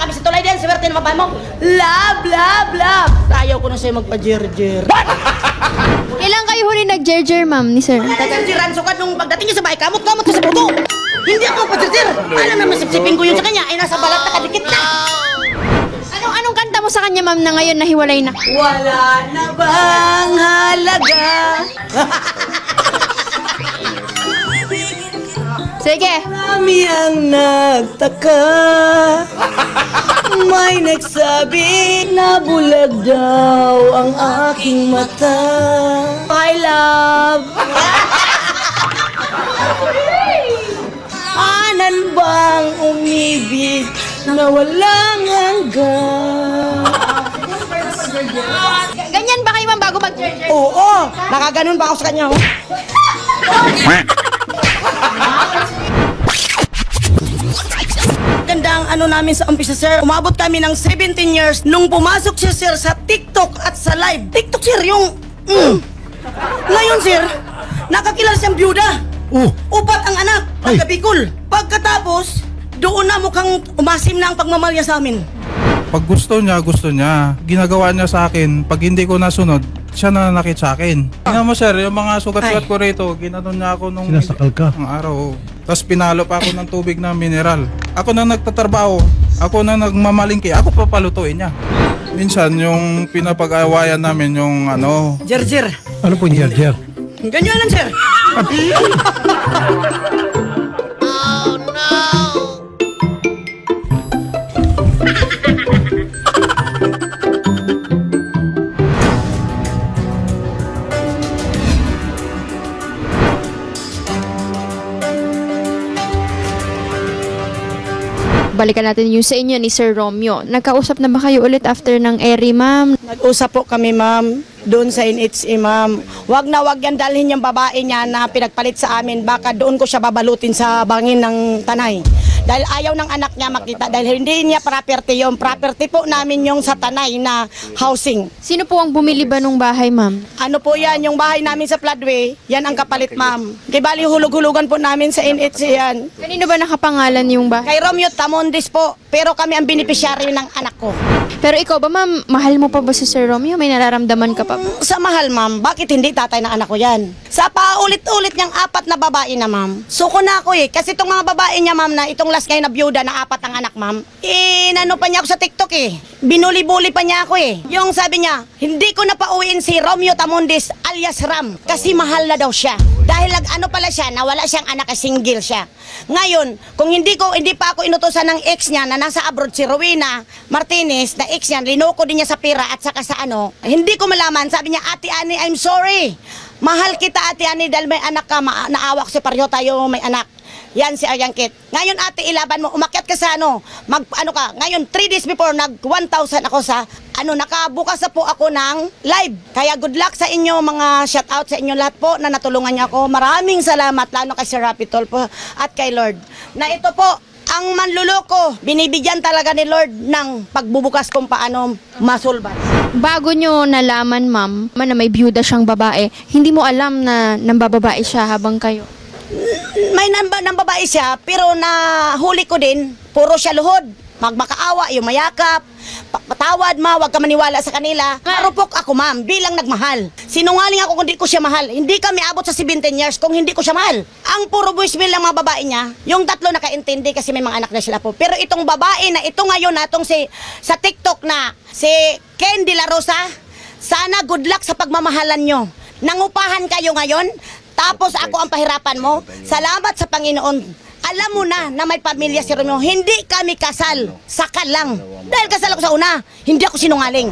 kami sa tulay din, swerte na mapay mo. Love, love, love. Ayaw ko na sa'yo magpa-jer-jer. Kailan kayo huli nag-jer-jer, ma'am, ni sir? Tagal-jiran, sukad nung pagdating niya sa bahay, kamot-kamot ko sa puto. Hindi ako pa-jer-jer. Alam naman, sipsipin ko yun sa kanya, ay nasa balat na kadikit na. Anong kanta mo sa kanya, ma'am, na ngayon nahiwalay na? Wala na bang halaga? Sige. Marami ang nagtaka. May nagsabi na bulag daw ang aking mata. I love. Anan bang umibig na walang hanggan? Ganyan ba kayo, ma'am, bago mag-jer-jer? Oo, nakaganon ba ako sa kanya? Oh? Gandang ano namin sa umpisa, sir. Umabot kami ng 17 years nung pumasok siya, sir, sa TikTok at sa live. TikTok, sir, yung... Ngayon, sir, nakakilala siyang byuda. Upat ang anak, taga Bicol. Pagkatapos, doon na mukhang umasim na ang pagmamalya sa amin. Pag gusto niya, ginagawa niya sa akin. Pag hindi ko nasunod, siya na nakit sa akin. Tingnan mo, sir, yung mga sugat-sugat ko rito, ginanon niya ako nung sinasakal ka ang araw. Tapos pinalo pa ako ng tubig na mineral. Ako na nagtatrabaho, ako na nagmamalingki, ako papalutuin niya. Minsan yung pinapag-awayan namin yung ano... Jer-jer. Ano po yung jer-jer? Ganyan lang, sir. Balikan natin yung sa inyo ni Sir Romeo. Nagkausap na ba kayo ulit after ng eri, ma'am? Nag-usap po kami, ma'am, doon sa NHA, ma'am. Wag na wag yan dalhin yung babae niya na pinagpalit sa amin. Baka doon ko siya babalutin sa bangin ng Tanay. Dahil ayaw ng anak niya makita. Dahil hindi niya property yung property po namin yung sa Tanay na housing. Sino po ang bumili ba nung bahay, ma'am? Ano po yan, yung bahay namin sa Floodway, yan ang kapalit, ma'am. Di bali hulog-hulugan po namin sa NHA yan. Kanino ba nakapangalan yung bahay? Kay Romeo Tamondis po, pero kami ang beneficiary ng anak ko. Pero ikaw ba, ma'am, mahal mo pa ba si Sir Romeo? May nararamdaman ka pa ba? Sa mahal, ma'am, bakit hindi tatay ng anak ko yan? Sa paulit-ulit niyang apat na babae na, ma'am. Suko na ako eh, kasi itong mga babae niya, ma'am, na itong last ngayon na byuda na apat ang anak, ma'am. Inano pa niya ako sa TikTok eh. Binuli-buli pa niya ako eh. Yung sabi niya, hindi ko na pauwiin si Romeo Tamondis alias Ram kasi mahal na daw siya. Dahil ano pala siya, nawala siyang anak, single siya. Ngayon, kung hindi pa ako inutosan ng ex niya na nasa abroad si Rowena Martinez, na ex niya, linoko din niya sa pera at saka sa ano, hindi ko malaman. Sabi niya, Ate Ani, I'm sorry. Mahal kita, Ate Ani, dahil may anak ka, naawa ko si pareho tayo may anak. Yan si Ariangkit. Ngayon, ate, ilaban mo. Umakyat ka sa ano. Ngayon, 3 days before, nag-1,000 ako sa, nakabukas na po ako ng live. Kaya good luck sa inyo, mga shoutout sa inyo lahat po na natulungan niyo ako. Maraming salamat, lalo kay Sir Rapitol po at kay Lord. Na ito po, ang manluloko, binibigyan talaga ni Lord ng pagbubukas kung paano masulbat. Bago nyo nalaman, ma'am, na may byuda siyang babae, hindi mo alam na nambababae siya habang kayo? May nambabae siya, pero nahuli ko din, puro siya luhod. Magmakaawa, yung mayakap, patawad, wag ka maniwala sa kanila. Marupok ako, ma'am, bilang nagmahal. Sinungaling ako kung hindi ko siya mahal. Hindi kami abot sa 17 years kung hindi ko siya mahal. Ang puro voicemail ng mga babae niya, yung tatlo nakaintindi kasi may mga anak na sila po. Pero itong babae na ito ngayon, sa TikTok na, si Ken De La Rosa, sana good luck sa pagmamahalan nyo. Nangupahan kayo ngayon, tapos ako ang pahirapan mo. Salamat sa Panginoon. Alam mo na may pamilya si Romeo. Hindi kami kasal. Sakal lang. Dahil kasal ako sa una, hindi ako sinungaling.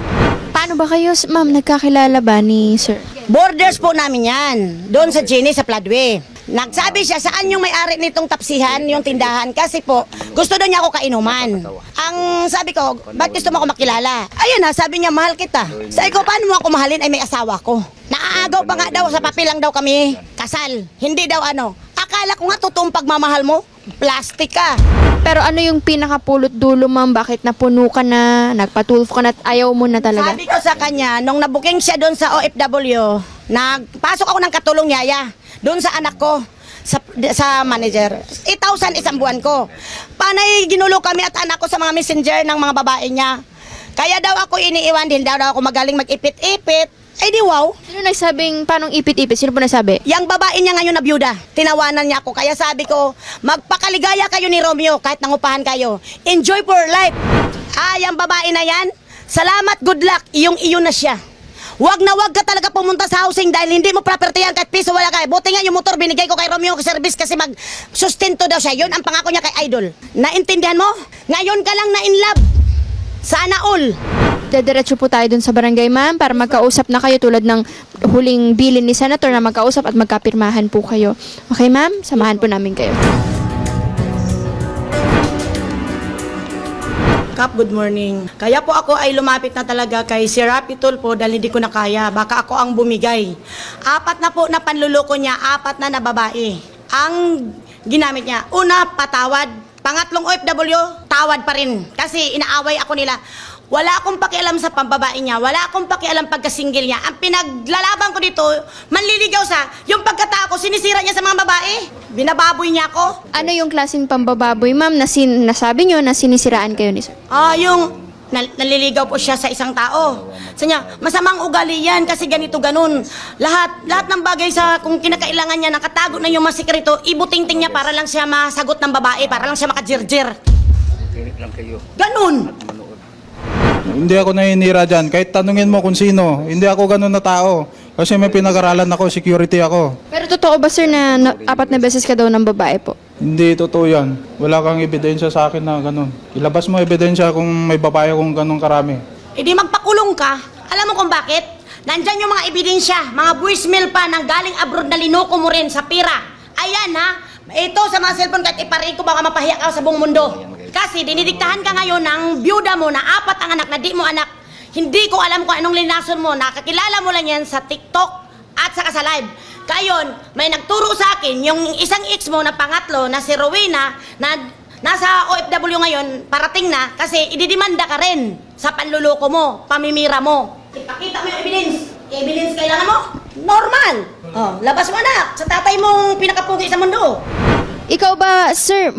Paano ba kayo, ma'am, nagkakilala ba ni Sir? Borders po namin yan. Doon sa Jenny sa Floodway. Nagsabi siya, saan yung may-ari nitong tapsihan, yung tindahan? Kasi po, gusto daw niya ako kainuman. Ang sabi ko, ba't gusto mo ako makilala? Ayun na, sabi niya, mahal kita. Sabi ko, paano mo ako mahalin? Ay, may asawa ko. Naaagaw pa nga daw, sa papel lang daw kami kasal. Hindi daw ano. Akala ko nga totoong pagmamahal mo, plastic ka. Pero ano yung pinakapulot dulo, ma'am? Bakit napuno ka na, nagpatulfo ka na at ayaw mo na talaga? Sabi ko sa kanya, nung nabuking siya doon sa OFW, nagpasok ako ng katulong yaya, doon sa anak ko. sa manager. 8,000 isang buwan ko. Panay ginulo kami at anak ko sa mga messenger ng mga babae niya. Kaya daw ako iniiwan, din daw ako magaling mag-ipit-ipit. Eh di wow. Sino nagsabing paanong ipit-ipit? Sino po nagsabi? Yang babae niya ngayon na byuda, tinawanan niya ako. Kaya sabi ko, magpakaligaya kayo ni Romeo kahit nangupahan kayo. Enjoy for life. Yung babae na yan, salamat, good luck, iyong-iyo na siya. Wag na wag ka talaga pumunta sa housing dahil hindi mo property yan kahit piso wala ka. Buti nga yung motor binigay ko kay Romeo sa service kasi mag-sustento daw siya. Yun ang pangako niya kay Idol. Naintindihan mo? Ngayon ka lang na in love. Sana all. Dediretso po tayo dun sa barangay, ma'am, para magkausap na kayo tulad ng huling bilin ni Senator na magkausap at magkapirmahan po kayo. Okay, ma'am? Samahan po namin kayo. Kap, good morning. Kaya po ako ay lumapit na talaga kay Sir Rapi Tulfo dahil hindi ko na kaya. Baka ako ang bumigay. 4 na po na panluloko niya, 4 na babae. Ang ginamit niya, una, patawad. Pangatlong OFW, tawad pa rin. Kasi inaaway ako nila. Wala akong pakialam sa pambabae niya. Wala akong pakialam pagka-single niya. Ang pinaglalaban ko dito, manliligaw sa, yung pagkatao ko, sinisira niya sa mga babae. Binababoy niya ako. Ano yung klaseng pambababoy, ma'am, na nasabi nyo na sinisiraan kayo ni Sir? Yung naliligaw po siya sa isang tao. Sa niya, masamang ugali yan kasi ganito ganun. Lahat ng bagay sa kung kinakailangan niya, nakatago na yung masikreto, ibutingting niya para lang siya masagot ng babae, para lang siya makajirjir. Ganun. Hindi ako naninira dyan. Kahit tanungin mo kung sino, hindi ako ganun na tao. Kasi may pinag-aralan ako, security ako. Pero totoo ba, sir, na 4 na beses ka daw ng babae po? Hindi totoo yan. Wala kang ebidensya sa akin na ganun. Ilabas mo ebidensya kung may babae kung ganun karami. E di magpakulong ka. Alam mo kung bakit? Nandyan yung mga ebidensya, mga voicemail pa nang galing abroad na linoko mo rin sa pira. Ayan ha, ito sa mga cellphone kahit iparin ko baka mapahiya ka sa buong mundo. Kasi dinidiktahan ka ngayon ng byuda mo na 4 ang anak na di mo anak. Hindi ko alam kung anong linason mo. Nakakilala mo lang yan sa TikTok at saka sa live. Kayon, may nagturo sa akin yung isang ex mo na pangatlo na si Rowena na nasa OFW ngayon, parating na kasi ididimanda ka rin sa panluloko mo, pamimira mo. Ipakita mo yung evidence. Evidence kailangan mo? Normal. Oh, labas mo anak sa tatay mong pinakapugi sa mundo. Ikaw ba, sir,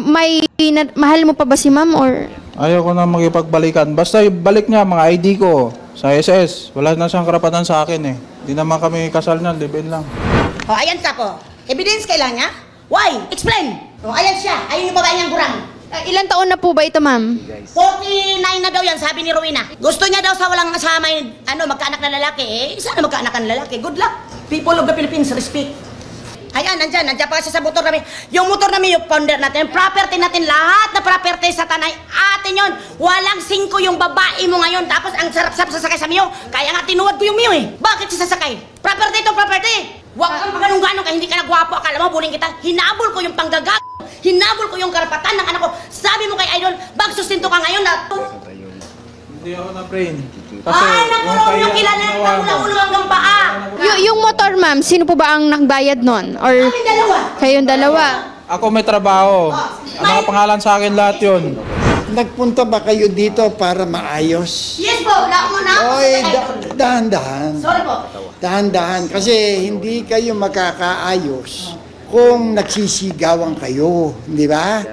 mahal mo pa ba si ma'am or... Ayaw ko na makipagbalikan. Basta balik niya mga ID ko sa SS. Wala na siyang karapatan sa akin eh. Hindi naman kami kasal niyan, live-in lang. Oh, ayan ka po. Evidence kailangan niya? Why? Explain. Oh, ayan siya. Ayun yung babae niyang gurang. Ilan taon na po ba ito, ma'am? 49 na daw yan, sabi ni Rowena. Gusto niya daw sa walang may magkaanak na lalaki. Eh, sana magkaanak na lalaki. Good luck. People of the Philippines, respect. Ayan, nandiyan pa siya sa motor namin. Yung motor namin, yung founder natin, yung property natin, lahat na property sa tanay, atin yun. Walang 5 yung babae mo ngayon. Tapos ang sarap-sarap sasakay sa Mio. Kaya nga tinuwad ko yung Mio eh. Bakit siya sasakay? Property to property. Huwag kang paganong-ganong kaya hindi ka nagwapo. Akala mo, buling kita. Hinabol ko yung panggagap. Hinabol ko yung karapatan ng anak ko. Sabi mo kay Idol, bagsustinto ka ngayon na... Hindi ako na-train. Ay, nakulong yung kilala ng ulo hanggang paa. Yung motor, ma'am, sino po ba ang nagbayad nun? Or Kami dalawa. kayong dalawa? Ako may trabaho. Ang nakapangalan sa akin lahat yun. Nagpunta ba kayo dito para maayos? Yes po, wala mo na. Oy, dahan-dahan. Sorry po. Dahan-dahan. Kasi hindi kayo makakaayos kung nagsisigawan kayo. Di ba?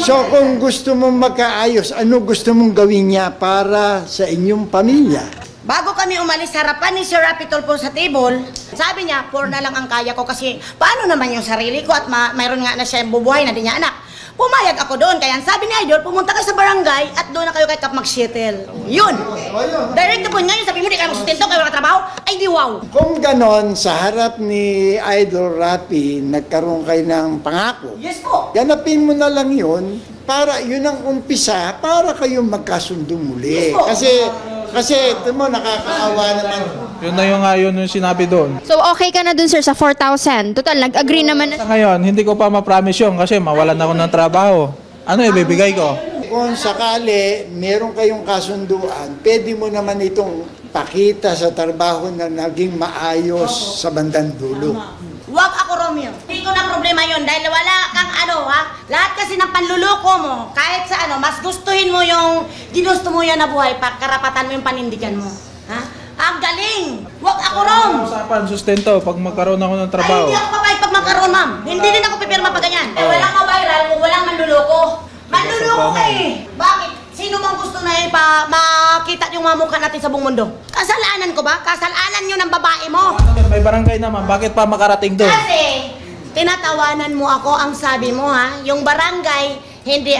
So kung gusto mong magkaayos, ano gusto mong gawin niya para sa inyong pamilya? Bago kami umalis sa harapan ni Sir Rapi Tulfo sa table, sabi niya, 4 na lang ang kaya ko kasi paano naman yung sarili ko at mayroon nga na siya bubuhay na di niya anak. Pumayag ako doon, kaya sabi ni Idol, pumunta ka sa barangay at doon na kayo kay Kap mag-settle. Yun. Direct po, ngayon sabi mo, di kayo magsustento, kayo wala trabaho, ay di wow. Kung ganon, sa harap ni Idol Rapi, nagkaroon kayo ng pangako. Yes po. Ganapin mo na lang yun para yun ang umpisa para kayo magkasundo muli. Yes, Kasi ito mo, nakakaawa naman. Yun na yung sinabi doon. So, okay ka na dun, sir, sa 4,000? Total, nag-agree naman na... Sa ngayon, hindi ko pa ma-promise yun kasi mawalan ako ng trabaho. Ano ibibigay ko? Kung sakali, meron kayong kasunduan, pwede mo naman itong pakita sa trabaho na naging maayos sa bandang dulo. Huwag ako, Romeo. Hindi ko na problema yun dahil wala kang lahat kasi ng panluloko mo, kahit sa mas gustuhin mo yung ginusto mo yan na buhay, karapatan mo yung panindigan mo. Ha? Ang galing! Huwag ako, Rom! Usapan, sustento, pag magkaroon ako ng Ay, trabaho. hindi ako papayag pag magkaroon, ma'am. Hindi din ako pipirma pa ganyan. Walang ma-viral kung walang manluloko. Manluloko ka eh. Bakit? Sino bang gusto na makita yung mga mukha natin sa buong mundo? Kasalanan ko ba? Kasalanan nyo ng babae mo. May barangay naman, bakit pa makarating doon? Kasi, tinatawanan mo ako, ang sabi mo ha, yung barangay, hindi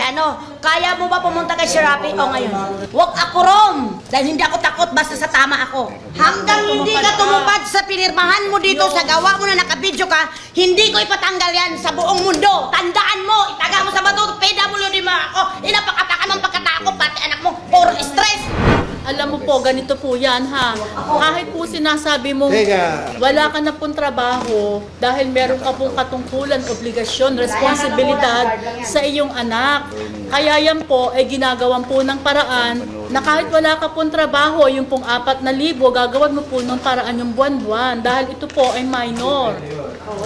kaya mo ba pumunta kay Shirapi o ngayon? Huwag ako rom, dahil hindi ako takot basta sa tama ako. Hanggang hindi ka tumupad sa pinirmahan mo dito, sa gawa mo na nakabidyo ka, hindi ko ipatanggal yan sa buong mundo. Tandaan mo, itaga mo sa bato, PWD mo ako, inapakataka ng pagkatakot, pati anak mo, puro stress. Alam mo po, ganito po yan ha. Kahit po sinasabi mong Teka. wala ka na pong trabaho dahil meron ka pong katungkulan, obligasyon, responsibilidad sa iyong anak. Kaya yan po ay ginagawan po ng paraan na kahit wala ka pong trabaho, yung pong 4,000, gagawan mo po ng paraan yung buwan-buwan dahil ito po ay minor.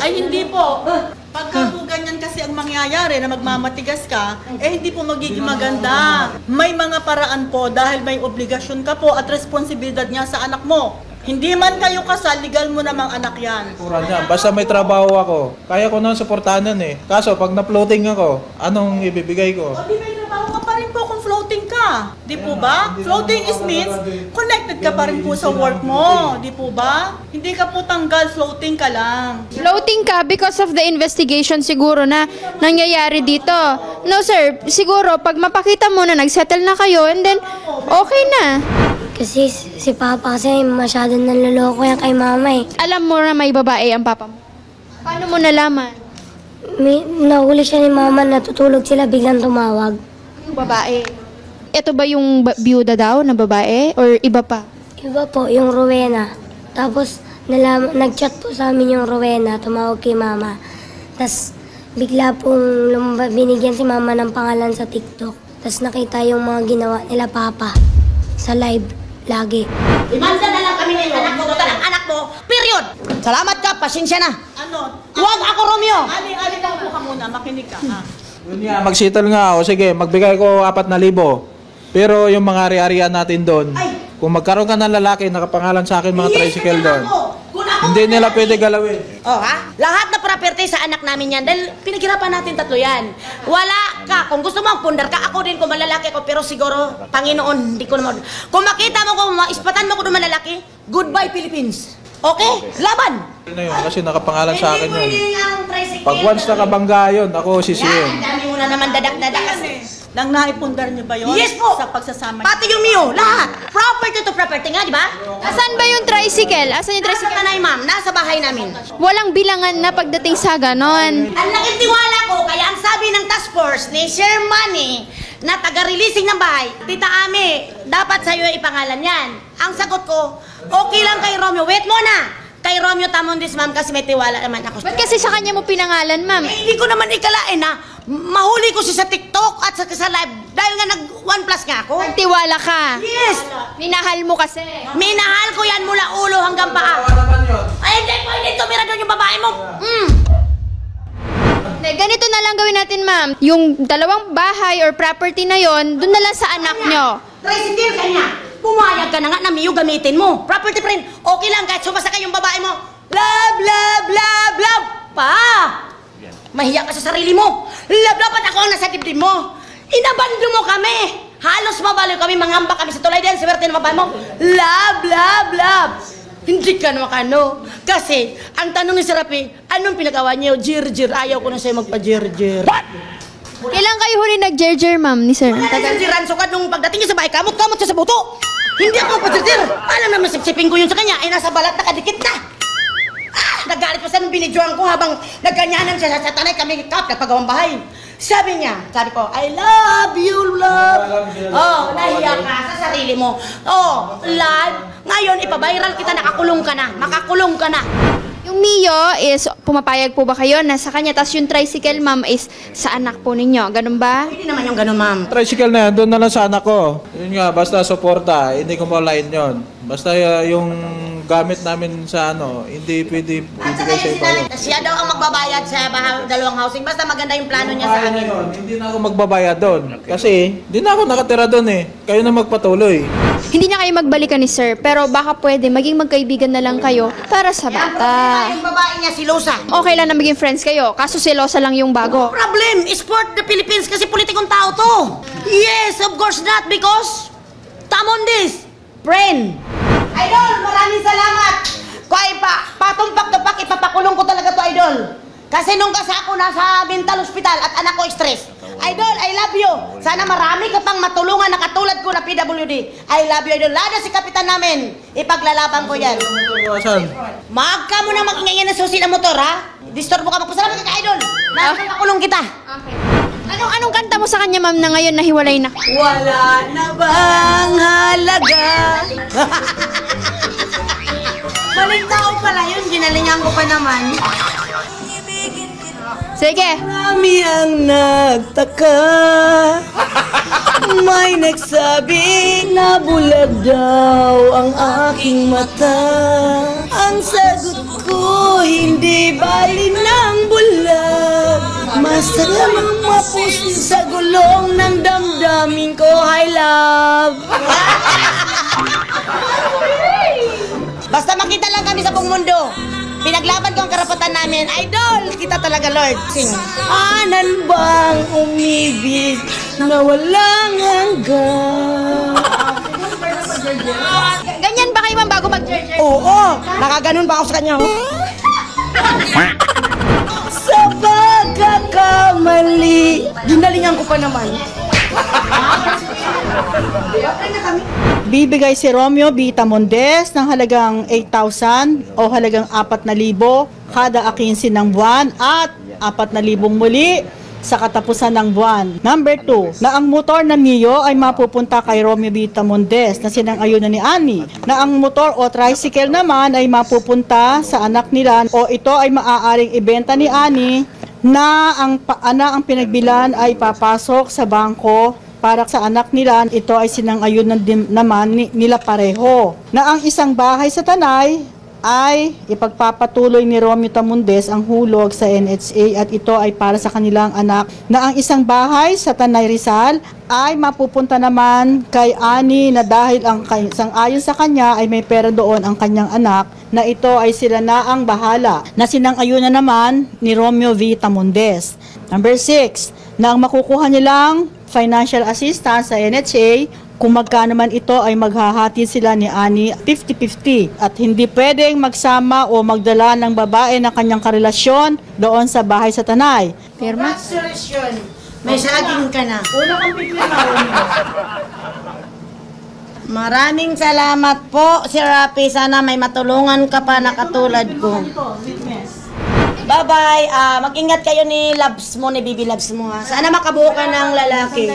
Ay hindi po. Pagka po ganyan kasi ang mangyayari na magmamatigas ka, hindi po magiging maganda. May mga paraan po dahil may obligasyon ka po at responsibilidad niya sa anak mo. Hindi man kayo kasal, legal mo namang anak yan. Kurang yan. Basta may trabaho ako, kaya ko nang suportahan eh. Kaso pag na-floating ako, anong ibibigay ko? O di may trabaho ka pa rin po kung floating ka. Di po ba? Floating is means connected ka pa rin po sa work mo. Di po ba? Hindi ka po tanggal, floating ka lang. Floating ka because of the investigation siguro na nangyayari dito. No sir, siguro pag mapakita mo na nagsettle na kayo and then okay na. Kasi si Papa kasi masyadong nanloloko yan kay Mama eh. Alam mo na may babae ang papa mo. Paano mo nalaman? Nahuli siya ni Mama, natutulog sila, biglang tumawag. Yung babae. Ito ba yung byuda daw na babae or iba pa? Iba po, yung Rowena. Tapos nag-chat po sa amin yung Rowena, tumawag kay Mama. Tapos bigla pong binigyan si Mama ng pangalan sa TikTok. Tapos nakita yung mga ginawa nila Papa sa live lagi. Imanda na lang kami ng anak mo, anak mo, period. Salamat ka, pasensya na. Ano? Huwag ako, Romeo. Ali lang po ka muna, makinig ka ha. Yun nga, mag-settle nga ako. Sige, magbigay ko 4,000. Pero yung mga ari-arian natin doon, kung magkaroon ka ng lalaki, nakapangalan sa akin mga tricycle doon, hindi nila pwede galawin. Oh ha? Lahat na property sa anak namin yan. Dahil pinaghirapan natin tatlo yan. Wala ka. Kung gusto mo magpundar ka, ako din kung malalaki ako. Pero siguro, Panginoon, hindi ko naman. Kung makita mo ko, ispatan mo ko naman lalaki, goodbye Philippines. Okay? Laban! Ano na yun? Kasi nakapangalan sa akin yun. ang tricycle. Pag once nakabangga yun, ako Yan, sisihin. ang dami mo na naman dadak-dadak kasi. Nang naipundar niyo ba yun? Yes po! Sa pagsasama Pati yung Mio, lahat. Property to property nga, di ba? Asan ba yung tricycle? Asan yung Nasa tricycle? tanay, ma'am. Nasa bahay namin. Walang bilangan na pagdating sa ganon. Ang laking tiwala ko, kaya ang sabi ng task force ni Sir Manny na taga-releasing ng bahay, Tita Ami, dapat sa'yo ipangalan yan. Ang sagot ko, okay lang kay Romeo. Wait muna! Kay Romeo Tamundis, ma'am, kasi may tiwala naman ako. Ba't kasi sa kanya mo pinangalan, ma'am? Hindi ko naman ikalain na mahuli ko siya sa TikTok at sa live dahil nga nag-1+ nga ako. Nagtiwala ka. Yes! Minahal mo kasi. Minahal ko yan mula ulo hanggang paa. Ay, hindi pwede tumira doon yung babae mo. Ganito na lang gawin natin, ma'am. Yung 2 bahay or property na yon, doon na lang sa anak nyo. Tricycle ka niya. Pumayag ka na nga na Mio gamitin mo. Property friend, okay lang kahit sumasakay yung babae mo. Love, love, love, love. Pa! Mahiya ka sa sarili mo. Love, dapat ako ang nasa dibdib mo. Inabando mo kami. Halos mabaliw kami, mangamba kami sa tulay din. Swerte ng babae mo. Love, love, love. Hindi ka naman ano. Kasi, ang tanong ni Serapi, anong pinagawa niyo? Jir-jir. Ayaw ko na sa'yo magpa-jir-jir. Kailan kayo huli nag-jer-jer, ma'am, ni sir? Tagal-jiran, sukat nung pagdating niya sa bahay, kamot-kamot siya sa buto. Hindi ako magpa-jir-jir. Alam naman, sipsipin ko yun sa kanya, ay nasa balat nakadikit na. Nagalit pa sa nung binidyoan ko habang nagganyanan siya sa tanay kami nagpagawang bahay. Sabi niya, sabi ko, I love you, love. Oh, nahiya ka sa sarili mo. Oh, love. Ngayon, ipabiral kita, nakakulong ka na. Makakulong ka na. Yung Mio is, pumapayag po ba kayo na sa kanya, tas yung tricycle, ma'am, is sa anak po ninyo. Ganun ba? Hindi naman yung ganun, ma'am. Tricycle na yan, doon na lang sa anak ko. Yun nga, basta suporta, hindi ko malain yun. Basta yung gamit namin sa hindi pwede At saka ibigay sa yung iba yun. siya daw ang magbabayad sa 2 housing. Basta maganda yung plano niya sa Bahay na akin. yun, hindi na ako magbabayad doon. Kasi, hindi na ako nakatira doon eh. Kayo na magpatuloy. Hindi na kayo magbalikan ni sir, pero baka pwede maging magkaibigan na lang kayo para sa bata. Yung babae niya, si Losa. Okay lang na maging friends kayo, kaso selosa lang yung bago. Problem is for the Philippines kasi politikong tao to. Yes, of course not because tamon this, friend. Idol, maraming salamat. Kaya patumpak-tupak, ipapakulong ko talaga to, Idol. Kasi nung kasi ako nasa mental hospital at anak ko stress. Idol, I love you. Sana marami ka pang matulungan na katulad ko na PWD. I love you, Idol. Lada si kapitan namin. Ipaglalaban ko yan. Saan? Maag ka mo na mag-ingay na susi ng motor, ha? Disturbo ka. Magpasalamat ka, Idol. Napakulong kita. Okay. Anong kanta mo sa kanya, ma'am, na ngayon nahiwalay na? Wala na bang halaga? Maling tao pala yun. Ginalingan ko pa naman. Sige. Marami ang nagtaka. May nagsabing na bulag daw ang aking mata. Ang sagot ko, hindi bali ng bulag. Masarap ang mapusin sa gulong ng damdamin ko, I love. Basta makita lang kami sa buong mundo. Pinaglaban ko ang karapatan namin. Idol! Kita talaga, Lord. Sing. Anan bang umibig na walang hanggan? Ganyan ba kayo, ma'am, bago mag-jerjer? Oo! Nakaganon pa ako sa kanya. Oh. Sa pagkakamali, ginalingan ko pa naman. Bibigay si Romeo Vita Mondes ng halagang 8,000 o halagang 4,000 kada 15 ng buwan at 4,000 muli sa katapusan ng buwan. Number 2, na ang motor na Mio ay mapupunta kay Romeo Vita Mondes na sinang-ayunan ni Annie. Na ang motor o tricycle naman ay mapupunta sa anak nila o ito ay maaaring ibenta ni Annie na ang pinagbilan ay papasok sa bangko para sa anak nila. Ito ay sinang-ayunan naman nila pareho. Na ang isang bahay sa Tanay ay ipagpapatuloy ni Romeo Tamundes ang hulog sa NHA at ito ay para sa kanilang anak. Na ang isang bahay sa Tanay Rizal ay mapupunta naman kay Ani na dahil ang sang-ayon sa kanya ay may pera doon ang kanyang anak na ito ay sila na ang bahala. Na sinang-ayunan naman ni Romeo V. Tamundes. Number 6, na ang makukuha nilang financial assistance sa NHA, kung magkano man ito ay maghahati sila ni Ani 50-50 at hindi pwedeng magsama o magdala ng babae ng kanyang karelasyon doon sa bahay sa Tanay. Pirma? May saging ka na. Maraming salamat po, Sir Rapi. Sana may matulungan ka pa na katulad ko. Bye-bye. Mag-ingat kayo ni Labs mo, ni Bibi Labs mo, ha. Sana makabuo ka ng lalaki.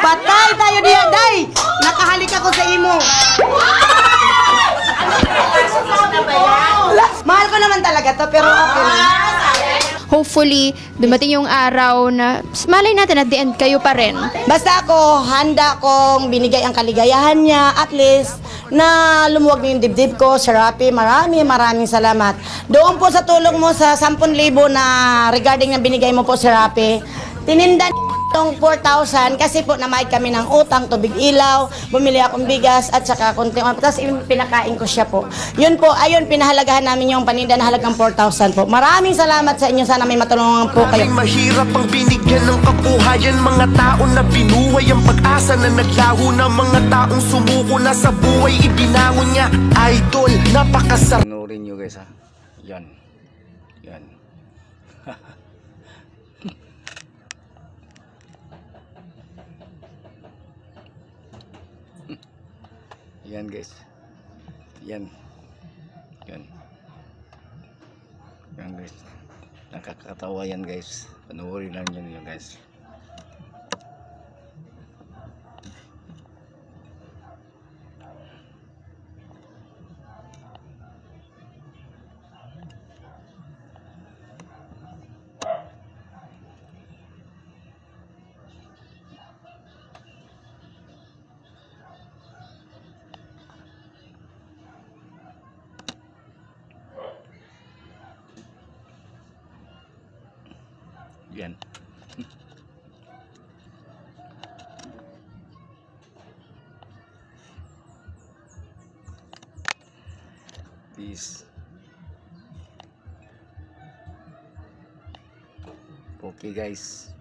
Patay tayo diya, day! Nakahalik ako sa imo. Mahal ko naman talaga to, pero okay lang. Hopefully, dumating yung araw na malay natin at the end kayo pa rin. Basta ako, handa kong binigay ang kaligayahan niya, at least na lumuwag na yung dibdib ko. Sir Rapi, maraming salamat. Doon po sa tulong mo sa 10,000 na regarding na binigay mo po, Sir Rapi, tinindan itong 4,000 kasi po namayad kami ng utang, tubig ilaw, bumili akong bigas at saka konti. Tapos pinakain ko siya po. Yun po, ayun, pinahalagahan namin yung paninda na halagang 4,000 po. Maraming salamat sa inyo. Sana may matulungan po kayo. Mahirap ang binigyan ng kabuhayan, mga tao na binuhay ang pag-asa na naglaho na mga taong sumuko na sa buhay ibinangon niya. Idol, napakasarap. Panoorin nyo guys, ha. Yan. Yan. Yan guys. Yan. Yan. Yan guys. Nakakatawa yan guys. Panoorin lang nyo guys. Yan. Peace. Okay guys.